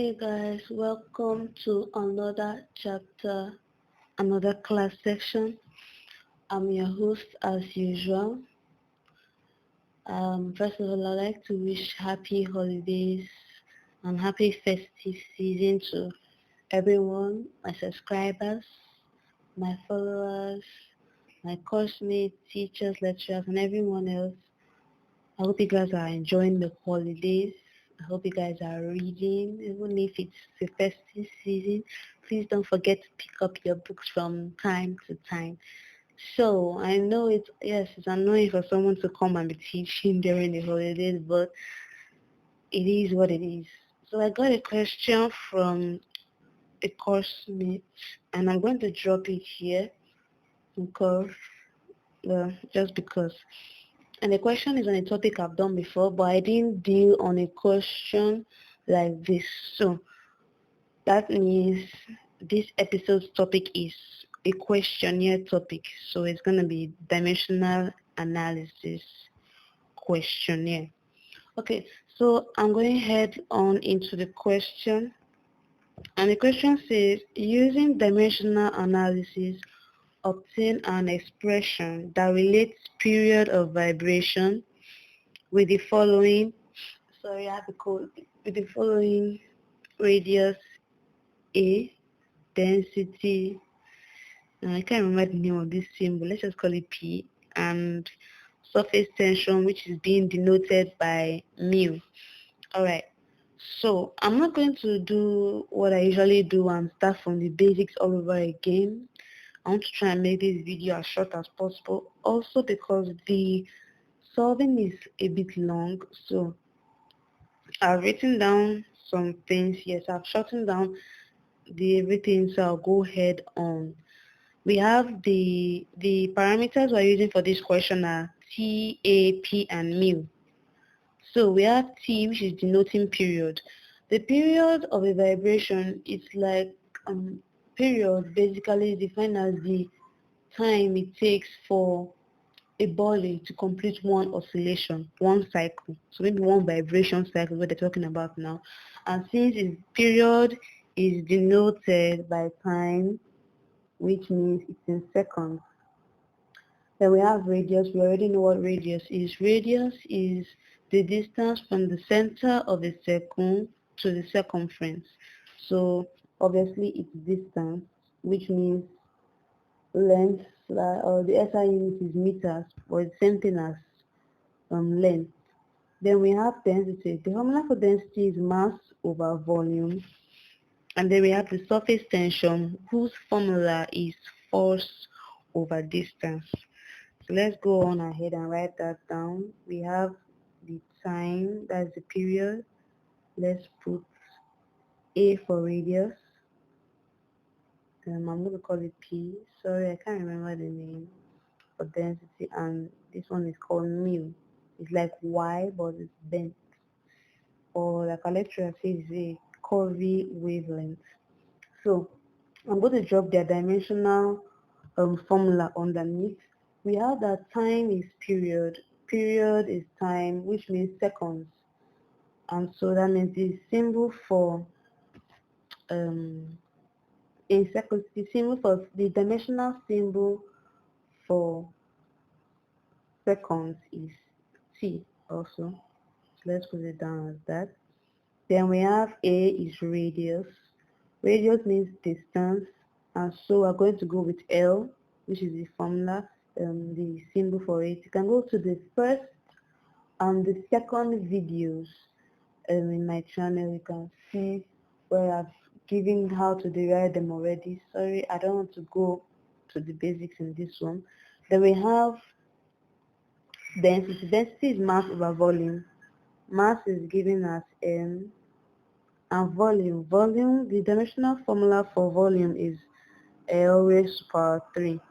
Hey guys, welcome to another chapter, another class section. I'm your host as usual. First of all, I'd like to wish happy holidays and happy festive season to everyone, my subscribers, my followers, my course mates, teachers, lecturers, and everyone else. I hope you guys are enjoying the holidays. I hope you guys are reading, even if it's the festive season. Please don't forget to pick up your books from time to time. So I know it's annoying for someone to come and be teaching during the holidays, but it is what it is. So I got a question from a course mate, and I'm going to drop it here because, just because. And the question is on a topic I've done before, but I didn't deal on a question like this. So that means this episode's topic is a questionnaire topic. So it's going to be dimensional analysis questionnaire. Okay, so I'm going to head on into the question. And the question says, using dimensional analysis, obtain an expression that relates period of vibration with the following, sorry, I have the code, with the following radius A, density, I can't remember the name of this symbol, let's just call it P, and surface tension, which is being denoted by mu. Alright, so I'm not going to do what I usually do and start from the basics all over again. I want to try and make this video as short as possible, also because the solving is a bit long, so I've written down some things. Yes, I've shortened down the everything, so I'll go ahead on. We have the parameters we're using for this question are T, A, P, and mu. So we have T, which is denoting period. The period of a vibration is like period basically defined as the time it takes for a body to complete one oscillation, one cycle. So maybe one vibration cycle, what they're talking about now. And since its period is denoted by time, which means it's in seconds. Then we have radius. We already know what radius is. Radius is the distance from the center of the circle to the circumference. So obviously it's distance, which means length, or the SI unit is meters, or it's the same thing as length. Then we have density. The formula for density is mass over volume. And then we have the surface tension, whose formula is force over distance. So let's go on ahead and write that down. We have the time, that's the period. Let's put A for radius. I'm going to call it P. Sorry, I can't remember the name for density. And this one is called mu. It's like Y, but it's bent. Or like a lecturer says, a curvy wavelength. So I'm going to drop their dimensional formula underneath. We have that time is period. Period is time, which means seconds. And so that means the symbol for in seconds, the symbol for the dimensional symbol for seconds is T also. So let's put it down as that. Then we have A is radius. Radius means distance, and so we're going to go with L, which is the formula, the symbol for it. You can go to the first and the second videos in my channel. You can see where I've given how to derive them already. Sorry, I don't want to go to the basics in this one. Then we have density. Density is mass over volume. Mass is given as m, and volume. Volume, the dimensional formula for volume is L raised to power 3.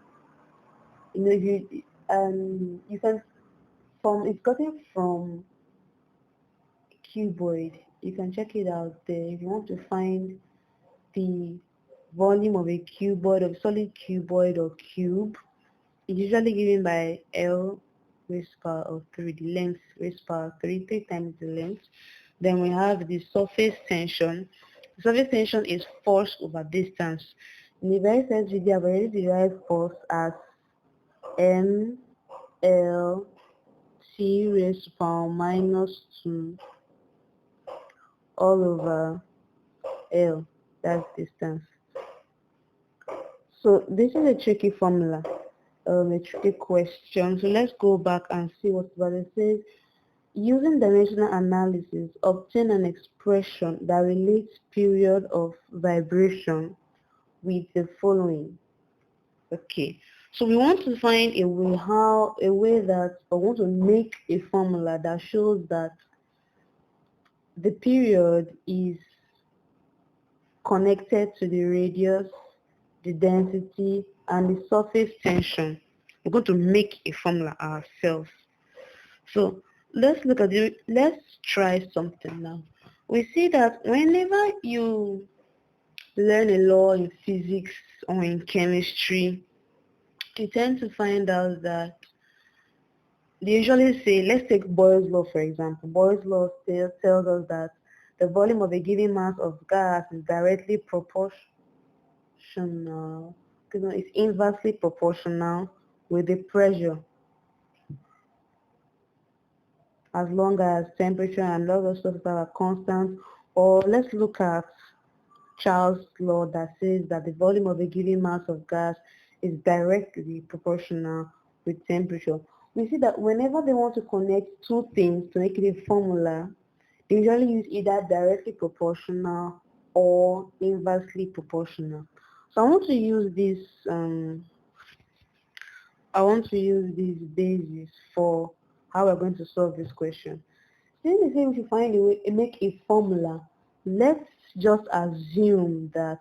You know, you can it's gotten from cuboid. You can check it out there if you want to find the volume of a cuboid, of solid cuboid or cube. It's usually given by L raised to power of 3, the length raised to power 3 times the length. Then we have the surface tension, Surface tension is force over distance. In the very first video, I've already derived force as M L T raised to power minus 2 all over L. That's distance. So this is a tricky formula, a tricky question. So let's go back and see what it says. Using dimensional analysis, obtain an expression that relates period of vibration with the following. Okay, so we want to find a way that, or want to make a formula that shows that the period is connected to the radius, the density, and the surface tension. We're going to make a formula ourselves. So let's look at it. Let's try something now. We see that whenever you learn a law in physics or in chemistry, you tend to find out that they usually say, let's take Boyle's law for example. Boyle's law tells us that the volume of a given mass of gas is directly proportional, it's inversely proportional with the pressure, as long as temperature and log of surface are constant. Or let's look at Charles' law that says that the volume of a given mass of gas is directly proportional with temperature. We see that whenever they want to connect two things to make it a formula, they usually use either directly proportional or inversely proportional. So I want to use this basis for how we're going to solve this question. Since they say we should find a way to make a formula, let's just assume that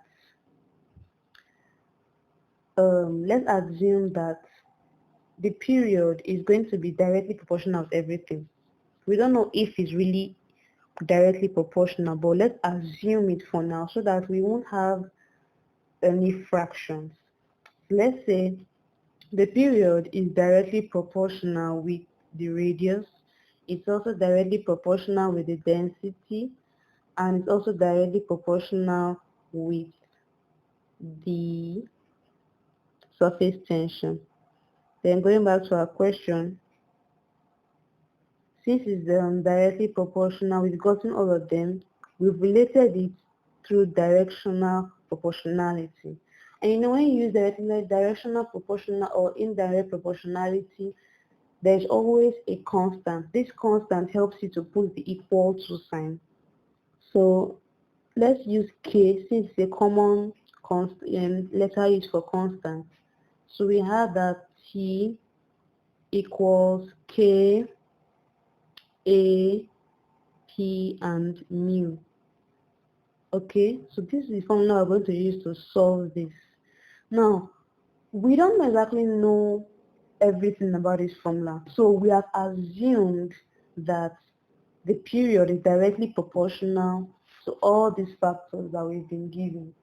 the period is going to be directly proportional to everything. We don't know if it's really directly proportional, but let's assume it for now so that we won't have any fractions. Let's say the period is directly proportional with the radius. It's also directly proportional with the density, and it's also directly proportional with the surface tension. Then going back to our question, since it's directly proportional, we've gotten all of them. We've related it through directional proportionality. And you know, when you use directional proportional or indirect proportionality, there's always a constant. This constant helps you to put the equal to sign. So let's use K since it's a common letter used for constant. So we have that T equals K, A, P, and mu. Okay, so this is the formula we're going to use to solve this. Now, we don't exactly know everything about this formula, so we have assumed that the period is directly proportional to all these factors that we've been given.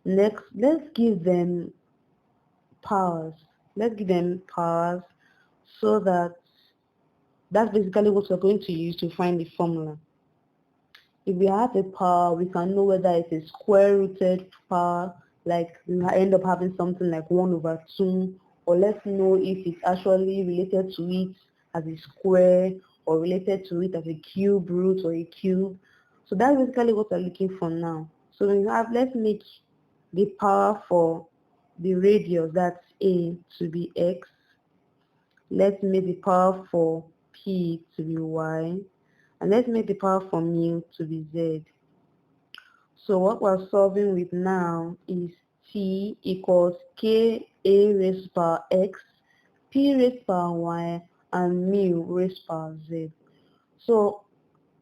Next, let's give them powers. Let's give them powers so that's basically what we're going to use to find the formula. If we have a power, we can know whether it's a square rooted power, like we end up having something like 1 over 2, or let's know if it's actually related to it as a square or related to it as a cube root or a cube. So that's basically what we're looking for now. So let's make the power for the radius, that's A, to be X. Let's make the power for P to be Y. And let's make the power for mu to be Z. So what we're solving with now is T equals K A raised to power X, P raised to power Y, and mu raised to power Z. So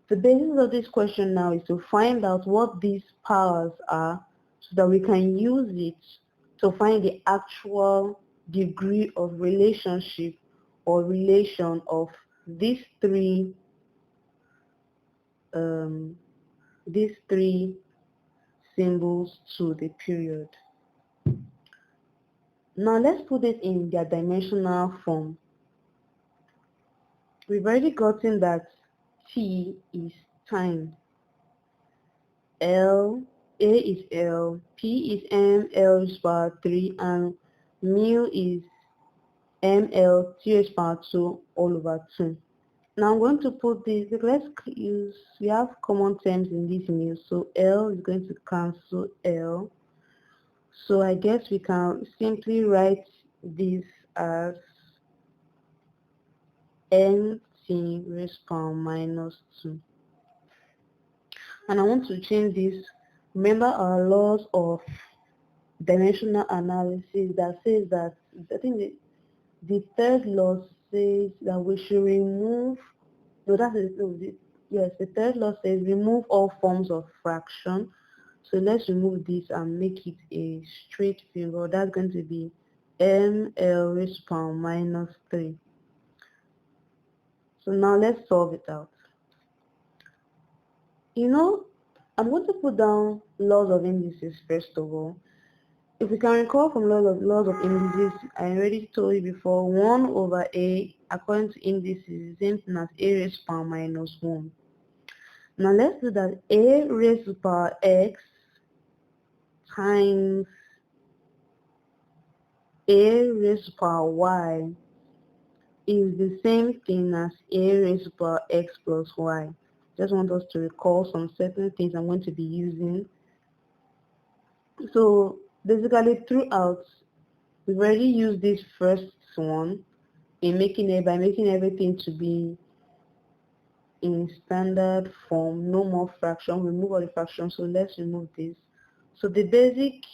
the basis of this question now is to find out what these powers are so that we can use it to find the actual degree of relationship or relation of these three symbols to the period. Now let's put it in their dimensional form. We've already gotten that T is time. L, A is L, P is M, L raised to power 3, and mu is ML T raised to power 2 all over 2. Now I'm going to put this, let's use, we have common terms in this mu, so L is going to cancel L. So I guess we can simply write this as N T raised to power minus 2. And I want to change this. Remember our laws of dimensional analysis that says that, I think the third law says that we should remove, no, that's it, no, yes, the third law says remove all forms of fraction. So let's remove this and make it a straight figure. That's going to be ML raised to power minus 3. So now let's solve it out. You know, I'm going to put down laws of indices first of all. If we can recall from laws of indices, I already told you before, 1 over a, according to indices, is the same thing as a raised to power minus 1. Now let's do that. A raised to power x times a raised to power y is the same thing as a raised to power x plus y. Just want us to recall some certain things I'm going to be using. So basically throughout, we've already used this first one by making everything to be in standard form, no more fraction, remove all the fractions. So let's remove this. So the basic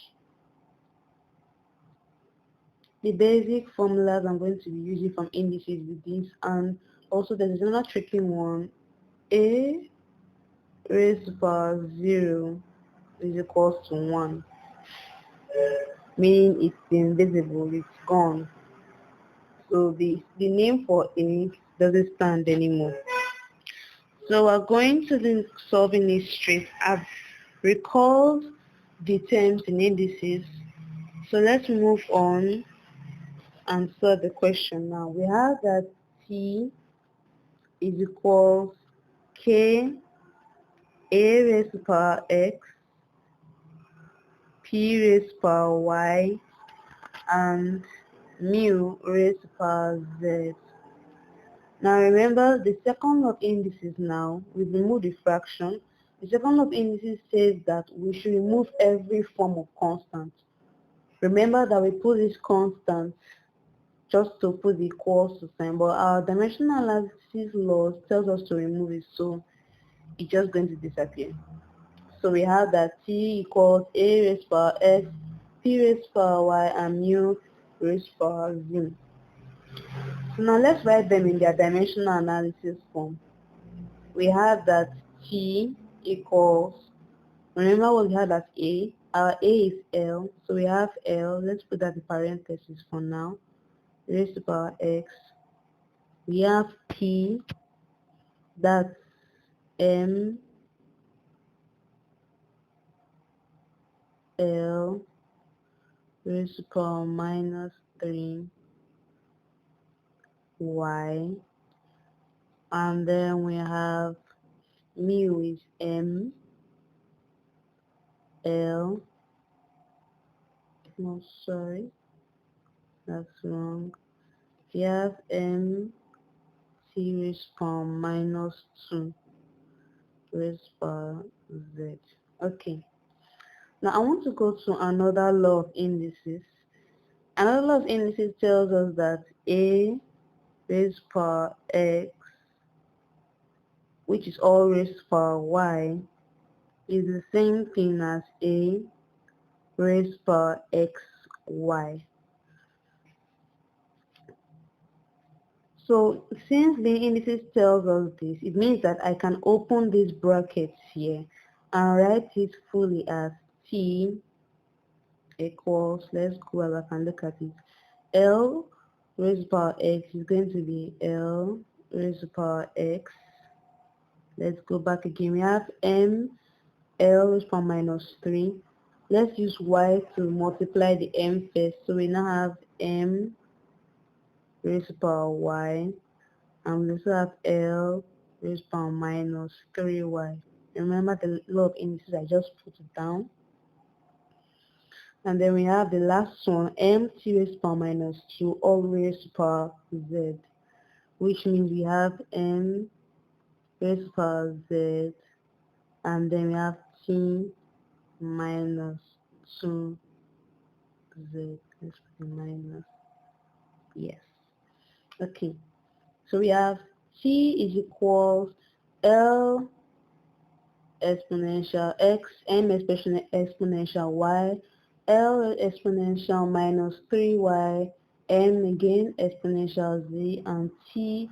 formulas I'm going to be using from indices with this, and also there's another tricky one. A raised to power 0 is equals to 1, meaning it's invisible, it's gone. So the name for A doesn't stand anymore. So we're going to be solving this straight. I've recalled the terms in indices. So let's move on and solve the question now. We have that T is equals K A raised to power X, P raised to power Y, and mu raised to power Z. Now remember the second law of indices now, we've removed the fraction. The second law of indices says that we should remove every form of constant. Remember that we put this constant just to put the equals to sign, but our dimensional analysis laws tells us to remove it, so it's just going to disappear. So we have that T equals A raised to power X, P raised to power Y, and mu raised to power Z. So now let's write them in their dimensional analysis form. We have that T equals, remember what we had as A, our A is L, so we have L, let's put that in parentheses for now, raised to power X. We have P, that's M L raised to power minus 3 Y, and then we have mu is M L, no sorry, that's wrong. We have M T raised to power minus 2 raised to power Z. Okay, now I want to go to another law of indices. Another law of indices tells us that A raised to power X, which is all raised to power Y, is the same thing as A raised to power XY. So since the indices tells us this, it means that I can open these brackets here and write it fully as T equals, let's go back and look at it. L raised to power X is going to be L raised to power X. Let's go back again. We have M L raised to power minus 3. Let's use Y to multiply the M first. So we now have M raised to power Y, and we also have L raised to power minus 3Y. Remember the law of indices, I just put it down. And then we have the last one, m(t) raised to power minus q all raised to power z, which means we have m raised to power z, and then we have t minus 2z. Let's put the minus. Yes. Okay. So we have t is equals l exponential x, m exponential y, l exponential minus 3y, m again exponential z, and t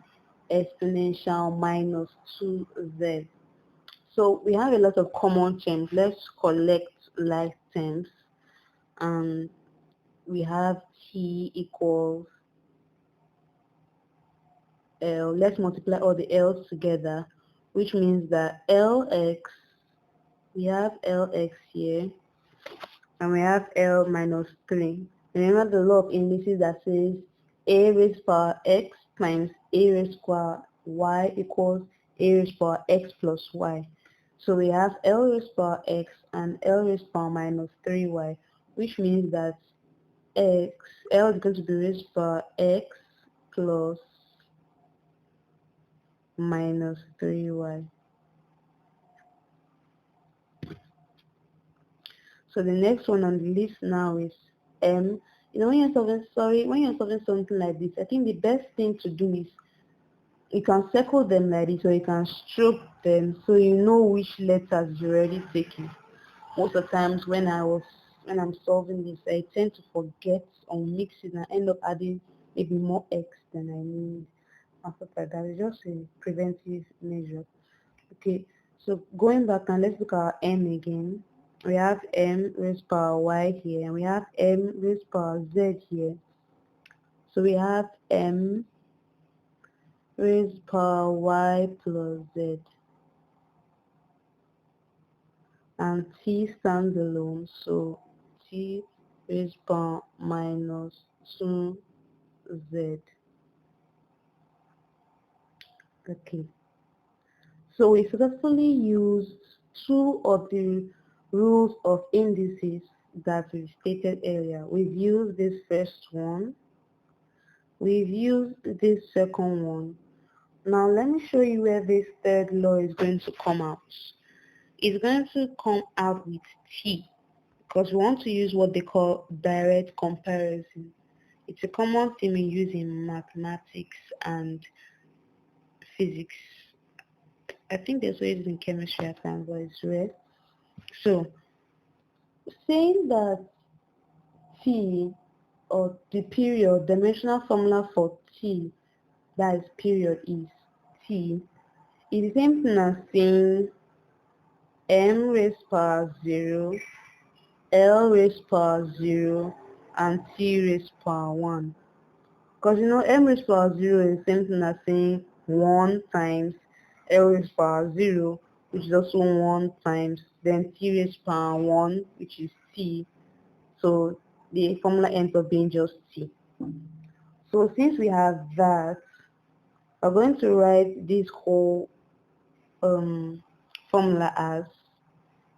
exponential minus 2z. So we have a lot of common terms. Let's collect like terms. And we have t equals L. Let's multiply all the L's together, which means that Lx, we have Lx here, and we have L minus 3. Remember the law of indices that says a raised to power x times a raised to power y equals a raised to power x plus y. So we have L raised to power x and L raised to power minus 3y, which means that L is going to be raised to power x plus minus 3y. So the next one on the list now is m. When you're solving something like this, I think the best thing to do is you can circle them like this, or you can stroke them so you know which letters you're already taking. Most of the times when I'm solving this, I tend to forget or mix it and end up adding maybe more x than I need and stuff like that. It's just a preventive measure. Okay, so going back and let's look at m again. We have m raised to power y here, and we have m raised to power z here. So we have m raised to power y plus z, and t stands alone, so t raised to power minus 2z. Okay, so we successfully used two of the rules of indices that we stated earlier. We've used this first one, we've used this second one. Now let me show you where this third law is going to come out. It's going to come out with t, because we want to use what they call direct comparison. It's a common theme we use in mathematics and physics. I think there's ways in chemistry at times, but it's rare. So saying that t, or the period, dimensional formula for t, that is period, is t, is the same thing as saying m raised to power 0, l raised to power 0, and t raised to power 1. Because m raised to power 0 is the same thing as saying 1 times l raised to power 0, which is also 1 times then t raised to power 1, which is t. So the formula ends up being just t. So since we have that, we're going to write this whole formula as,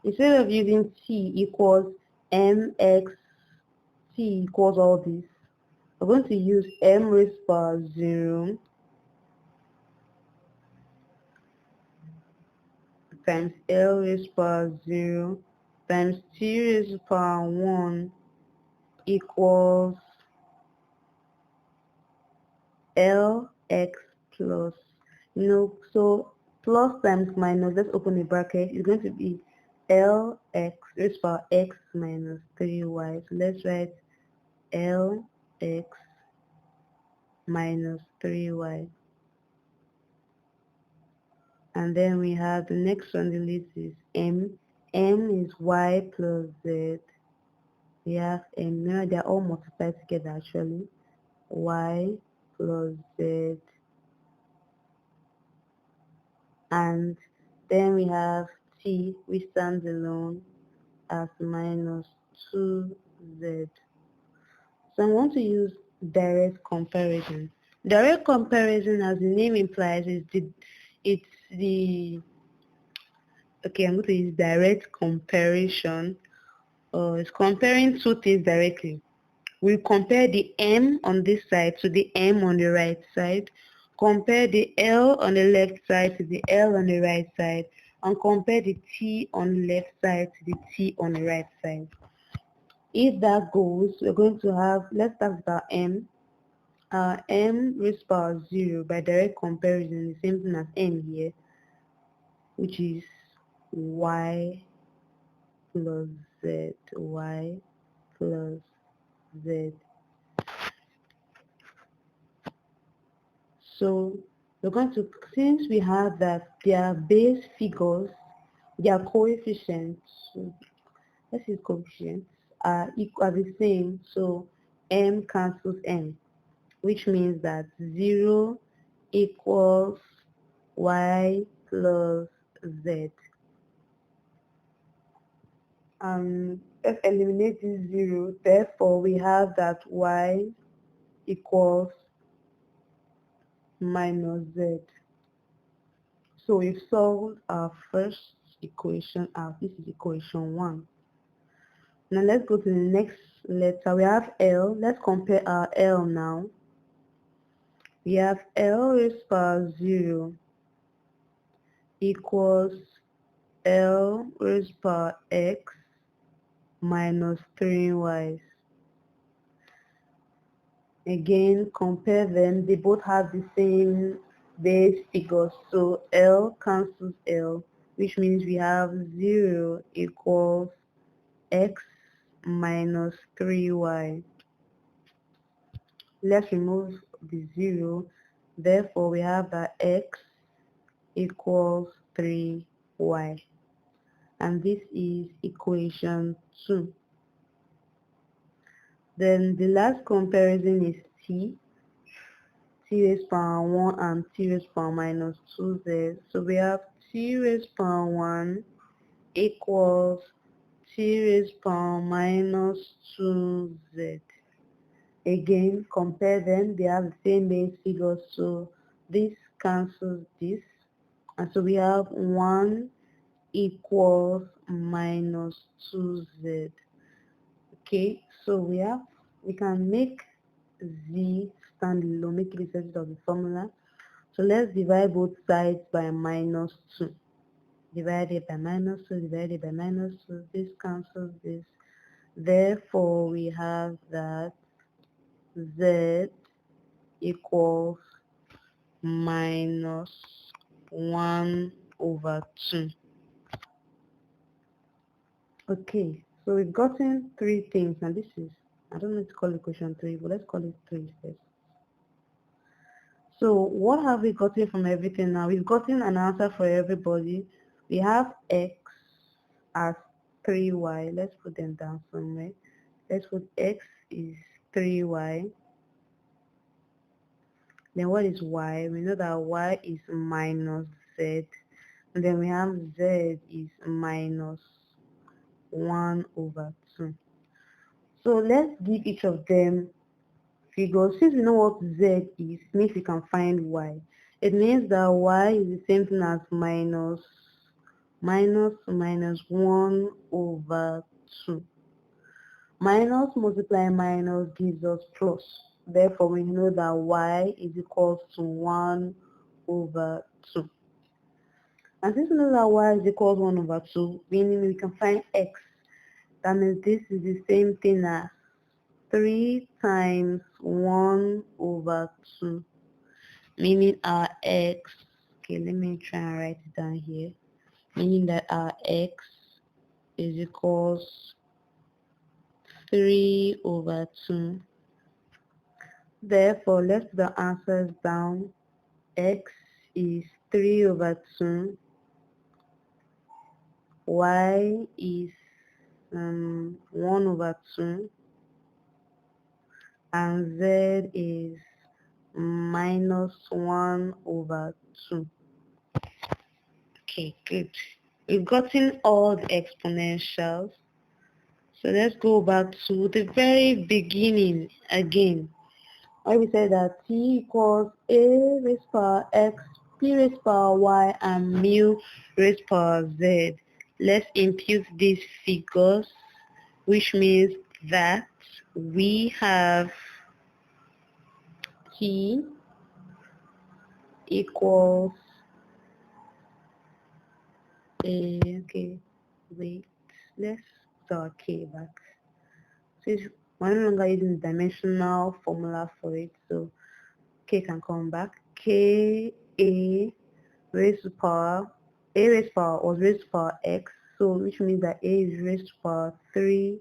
instead of using t equals mx, t equals all this, we're going to use m raised to power 0 times l raised to power 0 times t raised to power 1 equals lx plus, so plus times minus, let's open the bracket, is going to be lx raised to power x minus 3y. So let's write lx minus 3y. And then we have the next on the list is m. M is y plus z. We have m. Now they're all multiplied together actually. Y plus z. And then we have t, which stands alone as minus 2z. So I want to use direct comparison. Direct comparison, as the name implies, is it's the Okay, I'm going to use direct comparison. It's comparing two things directly. We compare the m on this side to the m on the right side, compare the l on the left side to the l on the right side, and compare the t on the left side to the t on the right side. If that goes, we're going to have, let's start with our m. Our m raised to power 0 by direct comparison is the same thing as m here, which is y plus z, y plus z. So we're going to, since we have that their base figures, their coefficients, so let's use coefficients, are equal, are the same, so m cancels m, which means that 0 equals y plus z. Let's eliminate this 0, therefore we have that y equals minus z. So we've solved our first equation out. This is equation 1. Now let's go to the next letter. We have L. Let's compare our L now. We have L raised to power 0 equals L raised to power x minus 3y. Again, compare them. They both have the same base figures. So L cancels L, which means we have 0 equals x minus 3y. Let's remove the 0. Therefore, we have that x equals 3y. And this is equation 2. Then the last comparison is t raised to power 1 and t raised to power minus 2z. So we have t raised to power 1 equals t raised to power minus 2z. Again, compare them. They have the same base figures, so this cancels this. And so we have 1 equals minus 2z. Okay, so we can make z stand alone, make it the subject of the formula. So let's divide both sides by minus 2. Divided by minus 2, divided by minus 2. This cancels this. Therefore, we have that z equals minus 1 over 2. Okay, so we've gotten 3 things, and this is, I don't know to call it equation 3, but let's call it 3 first. So what have we gotten from everything now? We've gotten an answer for everybody. We have x as 3y. Let's put them down somewhere. Let's put x is 3y. Then what is y? We know that y is minus z. And then we have z is minus 1 over 2. So let's give each of them figures. Since we know what z is, it means we can find y. It means that y is the same thing as minus 1 over 2. Minus multiplying minus gives us plus. Therefore, we know that y is equal to 1 over 2. And since we know that y is equal to 1 over 2, meaning we can find x. That means this is the same thing as 3 times 1 over 2. Meaning our x, okay, let me try and write it down here. Meaning that our x is equals 3 over 2. Therefore, let's put the answers down. X is 3 over 2. Y is 1 over 2. And Z is minus 1 over 2. Okay, good. We've gotten all the exponentials. So let's go back to the very beginning again. Where we said that t equals a raised to power x p raised to power y and mu raised to power z. Let's impute these figures, which means that we have t equals okay, wait, let's start k back. So we're no longer using the dimensional formula for it, so k can come back. K a raised to power, a raised to power was raised to power x, so which means that a is raised to power 3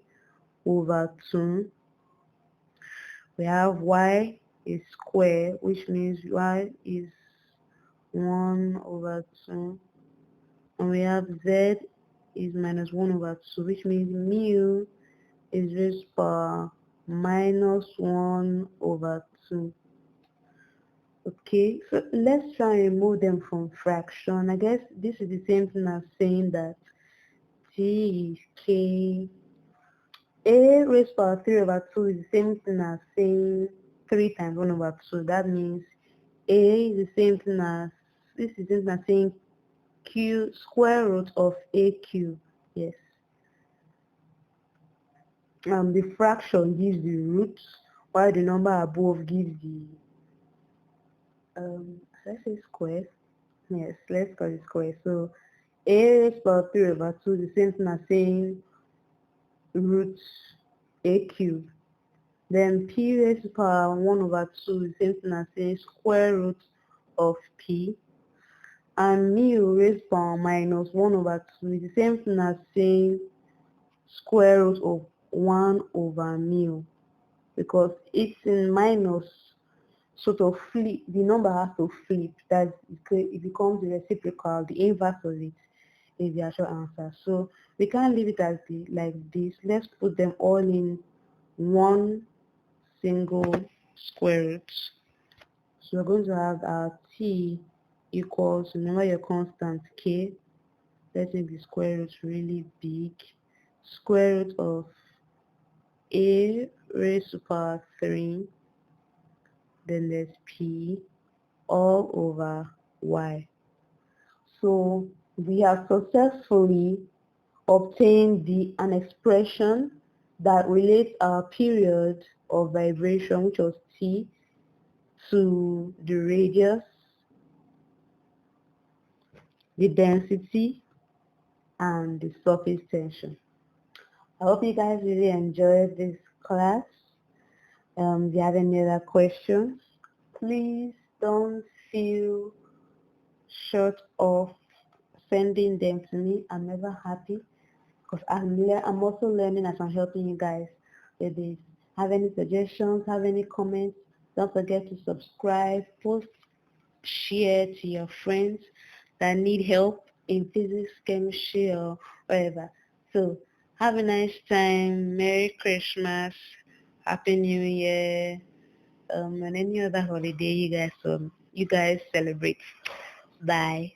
over 2. We have y is square, which means y is 1 over 2. And we have z is minus 1 over 2, which means mu is raised to power minus 1 over 2. Okay, so let's try and remove them from fraction. I guess this is the same thing as saying that t is k. A raised to power 3 over 2 is the same thing as saying 3 times 1 over 2. That means a is the same thing as, this is the same thing as saying q square root of a cube. Yes. The fraction gives the root, while the number above gives the let's say square. Yes, let's call it square. So a raised to power 3 over 2 is the same thing as saying root a cube. Then p raised to power 1 over 2 is the same thing as saying square root of p. And mu raised to power minus 1 over 2 is the same thing as saying square root of 1 over mu. Because it's in minus, sort of flip, the number has to flip, that it becomes the reciprocal, the inverse of it is the actual answer. So we can't leave it as like this. Let's put them all in one single square root. So we're going to have our t equals, remember your constant k, let's make the square root really big, square root of a raised to power 3, then there's p, all over y. So we have successfully obtained an expression that relates our period of vibration, which was t, to the radius, the density, and the surface tension. I hope you guys really enjoyed this class. If you have any other questions, please don't feel short of sending them to me. I'm never happy because I'm also learning as I'm helping you guys with this. Have any suggestions, have any comments, don't forget to subscribe, post, share to your friends that need help in physics, chemistry, or whatever. So have a nice time. Merry Christmas, Happy New Year, and any other holiday you guys celebrate. Bye.